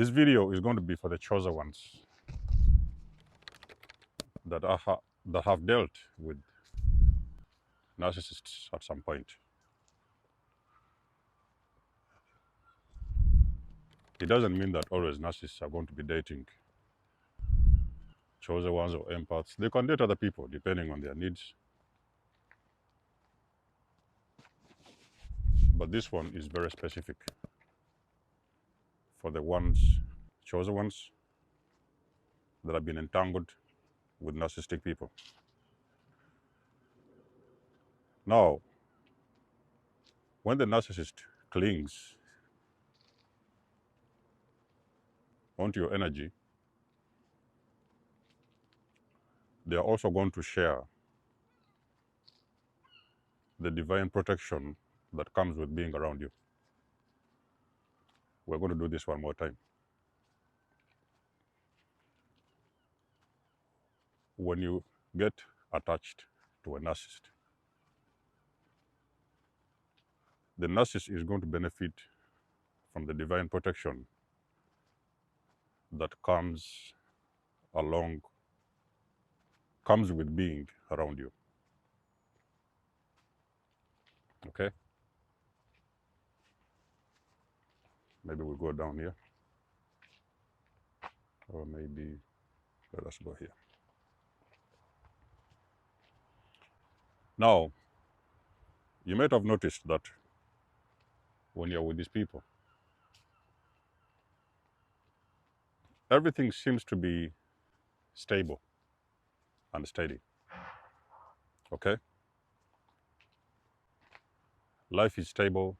This video is going to be for the chosen ones that have dealt with narcissists at some point. It doesn't mean that always narcissists are going to be dating chosen ones or empaths. They can date other people depending on their needs. But this one is very specific for the chosen ones that have been entangled with narcissistic people. Now, when the narcissist clings onto your energy, they are also going to share the divine protection that comes with being around you. We're going to do this one more time. When you get attached to a narcissist, the narcissist is going to benefit from the divine protection that comes with being around you. Okay? Maybe we'll go down here. Or maybe let us go here. Now, you might have noticed that when you're with these people, everything seems to be stable and steady. Okay? Life is stable.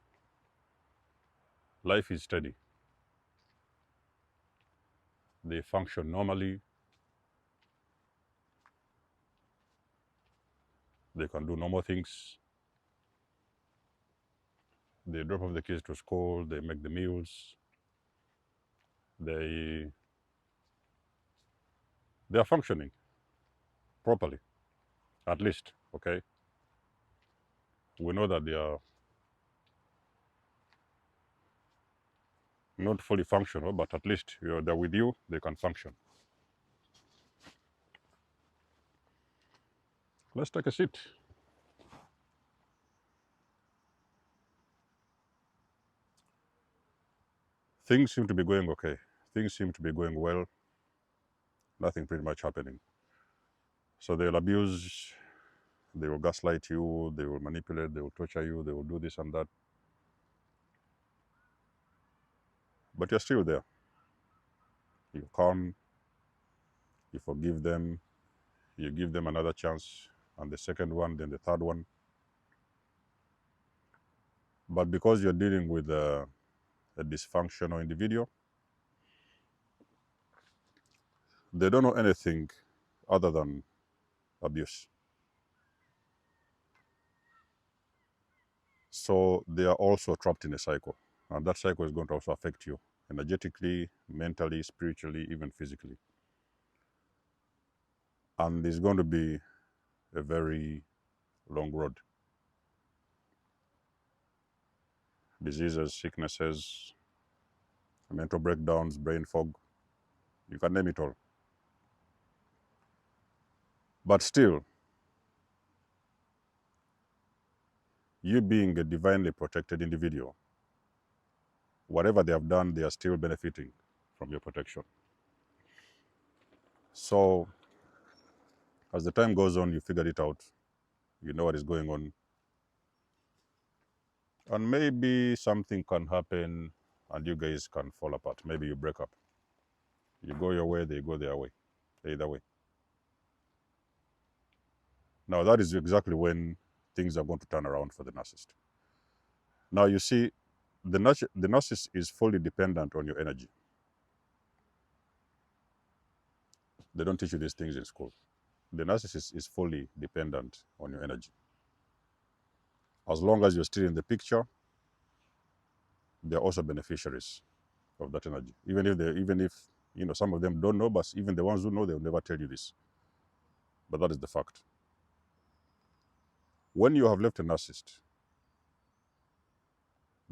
Life is steady. They function normally. They can do normal things. They drop off the kids to school. They make the meals. They are functioning properly, at least, okay? We know that they are not fully functional, but at least they're with you, they can function. Let's take a seat. Things seem to be going okay. Things seem to be going well. Nothing pretty much happening. So they'll abuse, they will gaslight you, they will manipulate, they will torture you, they will do this and that. But you're still there. You come, you forgive them, you give them another chance, and the second one, then the third one. But because you're dealing with a dysfunctional individual, they don't know anything other than abuse. So they are also trapped in a cycle. And that cycle is going to also affect you energetically, mentally, spiritually, even physically. And it's going to be a very long road. Diseases, sicknesses, mental breakdowns, brain fog, you can name it all. But still, you being a divinely protected individual, whatever they have done, they are still benefiting from your protection. So, as the time goes on, you figured it out. You know what is going on. And maybe something can happen and you guys can fall apart. Maybe you break up. You go your way, they go their way. Either way. Now, that is exactly when things are going to turn around for the narcissist. Now, you see, the narcissist is fully dependent on your energy. They don't teach you these things in school. The narcissist is fully dependent on your energy. As long as you're still in the picture, they're also beneficiaries of that energy. Even if some of them don't know, but even the ones who know, they'll never tell you this. But that is the fact. When you have left a narcissist,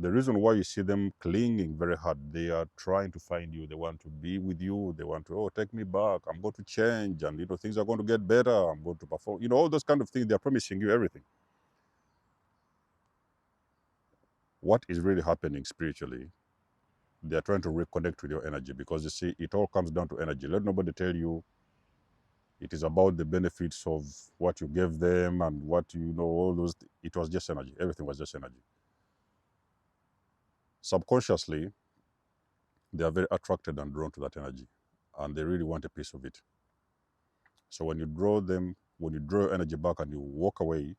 The reason why you see them clinging very hard, they are trying to find you. They want to be with you. They want to, oh, take me back. I'm going to change, and things are going to get better. I'm going to perform. All those kind of things. They're promising you everything. What is really happening spiritually? They're trying to reconnect with your energy, because you see, it all comes down to energy. Let nobody tell you it is about the benefits of what you gave them and what all those. It was just energy. Everything was just energy. Subconsciously, they are very attracted and drawn to that energy, and they really want a piece of it. So when you draw your energy back and you walk away,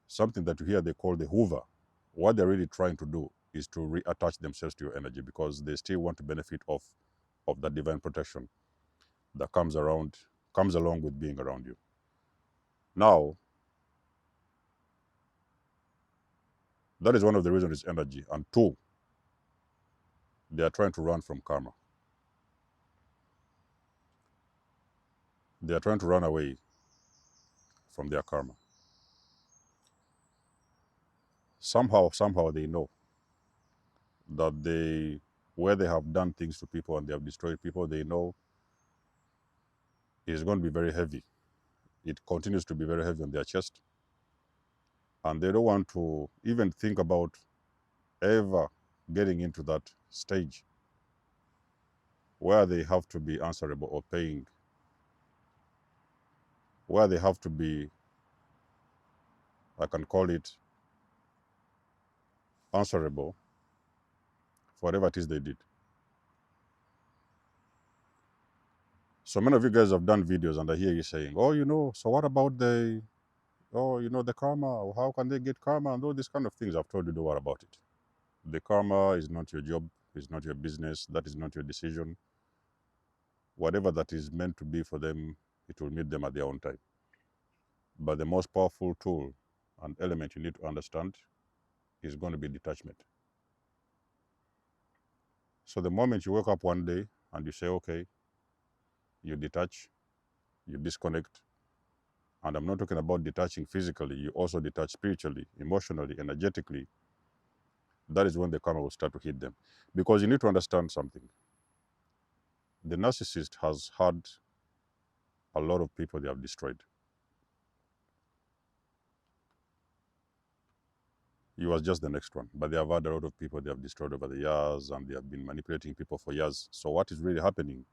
something that you hear they call the hoover, what they're really trying to do is to reattach themselves to your energy, because they still want to benefit of that divine protection that comes along with being around you. Now, that is one of the reasons it's energy. And two, they are trying to run from karma. They are trying to run away from their karma. Somehow they know that where they have done things to people and they have destroyed people, they know it is going to be very heavy. It continues to be very heavy on their chest. And they don't want to even think about ever getting into that stage where they have to be answerable or paying, where they have to be, I can call it, answerable for whatever it is they did. So many of you guys have done videos, and I hear you saying, oh, so what about the karma? How can they get karma? And all these kind of things. I've told you, don't worry about it. The karma is not your job, it's not your business, that is not your decision. Whatever that is meant to be for them, it will meet them at their own time. But the most powerful tool and element you need to understand is going to be detachment. So the moment you wake up one day and you say, okay, you detach, you disconnect, and I'm not talking about detaching physically, you also detach spiritually, emotionally, energetically, that is when the karma will start to hit them. Because you need to understand something. The narcissist has had a lot of people they have destroyed. He was just the next one, but they have had a lot of people they have destroyed over the years, and they have been manipulating people for years. So what is really happening?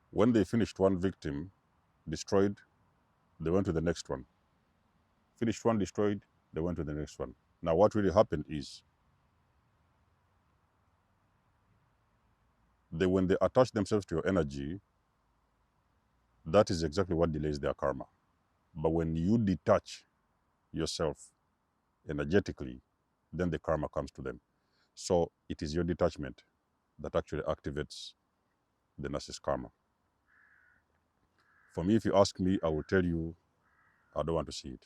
When they finished one victim, destroyed, they went to the next one. Finished one, destroyed, they went to the next one. Now what really happened is, when they attach themselves to your energy, that is exactly what delays their karma. But when you detach yourself energetically, then the karma comes to them. So it is your detachment that actually activates the narcissist karma. For me, if you ask me, I will tell you, I don't want to see it.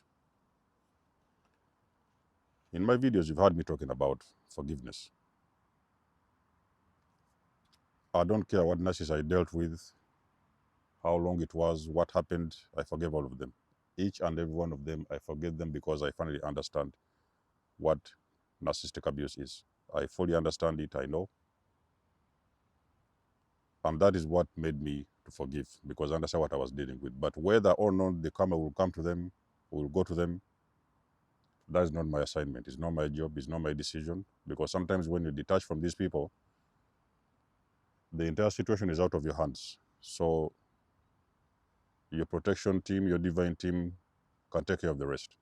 In my videos, you've heard me talking about forgiveness. I don't care what narcissist I dealt with, how long it was, what happened, I forgave all of them. Each and every one of them, I forgive them because I finally understand what narcissistic abuse is. I fully understand it, I know. And that is what made me to forgive, because I understand what I was dealing with. But whether or not the karma will come to them, will go to them, that is not my assignment. It's not my job, it's not my decision. Because sometimes when you detach from these people, the entire situation is out of your hands. So your protection team, your divine team can take care of the rest.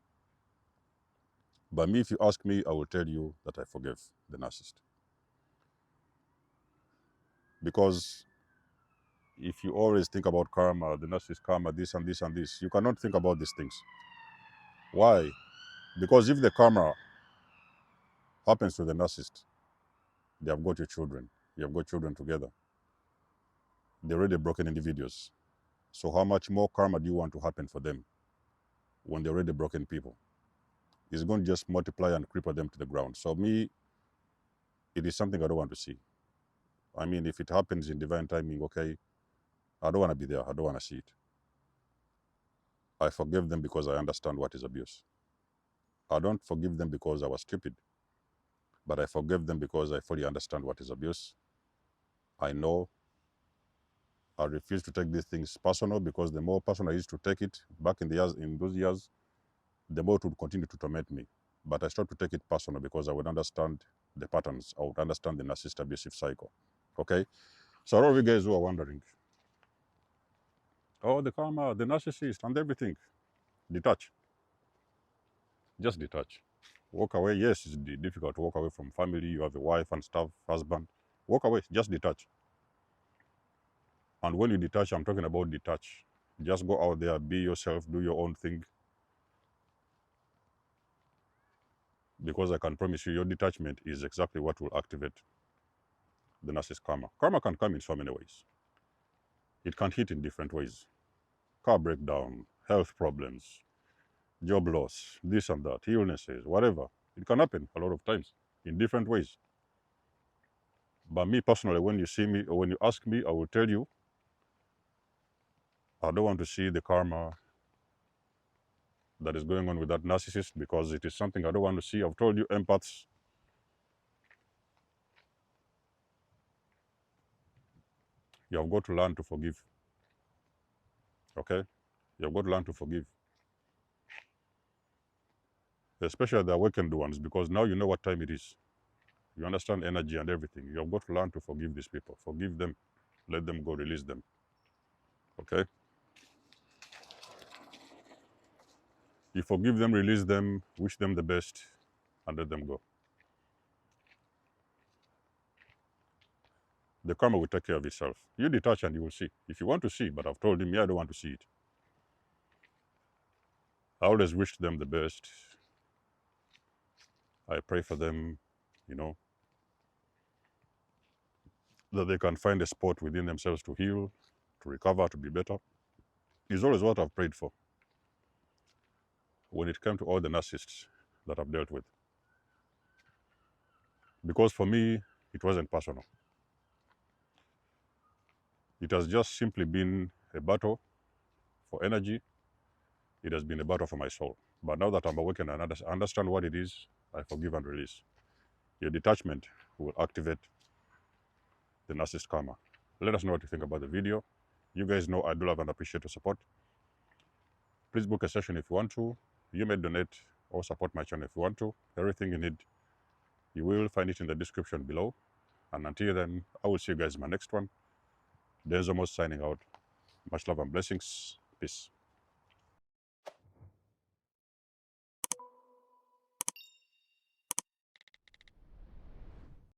But me, if you ask me, I will tell you that I forgive the narcissist. Because if you always think about karma, the narcissist karma, this and this and this, you cannot think about these things. Why? Because if the karma happens to the narcissist, they have got your children. You have got children together. They're already broken individuals. So how much more karma do you want to happen for them when they're already broken people? It's going to just multiply and cripple them to the ground. So me, it is something I don't want to see. I mean, if it happens in divine timing, okay, I don't want to be there. I don't want to see it. I forgive them because I understand what is abuse. I don't forgive them because I was stupid, but I forgive them because I fully understand what is abuse. I know. I refuse to take these things personal, because the more personal I used to take it back in those years, the more it would continue to torment me. But I started to take it personal because I would understand the patterns. I would understand the narcissist abusive cycle. Okay? So a lot of you guys who are wondering, oh, the karma, the narcissist and everything, detach. Just detach. Walk away. Yes, it's difficult to walk away from family. You have a wife and stuff, husband. Walk away. Just detach. And when you detach, I'm talking about detach. Just go out there, be yourself, do your own thing. Because I can promise you, your detachment is exactly what will activate the narcissist karma. Karma can come in so many ways. It can hit in different ways. Car breakdown, health problems, job loss, this and that, illnesses, whatever. It can happen a lot of times in different ways. But me personally, when you see me or when you ask me, I will tell you, I don't want to see the karma that is going on with that narcissist, because it is something I don't want to see. I've told you, empaths, you have got to learn to forgive. Okay? You have got to learn to forgive. Especially the awakened ones, because now you know what time it is. You understand energy and everything. You have got to learn to forgive these people. Forgive them. Let them go. Release them. Okay? You forgive them, release them, wish them the best, and let them go. The karma will take care of itself. You detach and you will see. If you want to see, but I've told him, yeah, I don't want to see it. I always wish them the best. I pray for them, you know, that they can find a spot within themselves to heal, to recover, to be better. It's always what I've prayed for when it came to all the narcissists that I've dealt with. Because for me, it wasn't personal. It has just simply been a battle for energy. It has been a battle for my soul. But now that I'm awakened and understand what it is, I forgive and release. Your detachment will activate the narcissist karma. Let us know what you think about the video. You guys know I do love and appreciate your support. Please book a session if you want to. You may donate or support my channel if you want to. Everything you need, you will find it in the description below. And until then, I will see you guys in my next one. There's almost signing out. Much love and blessings. Peace.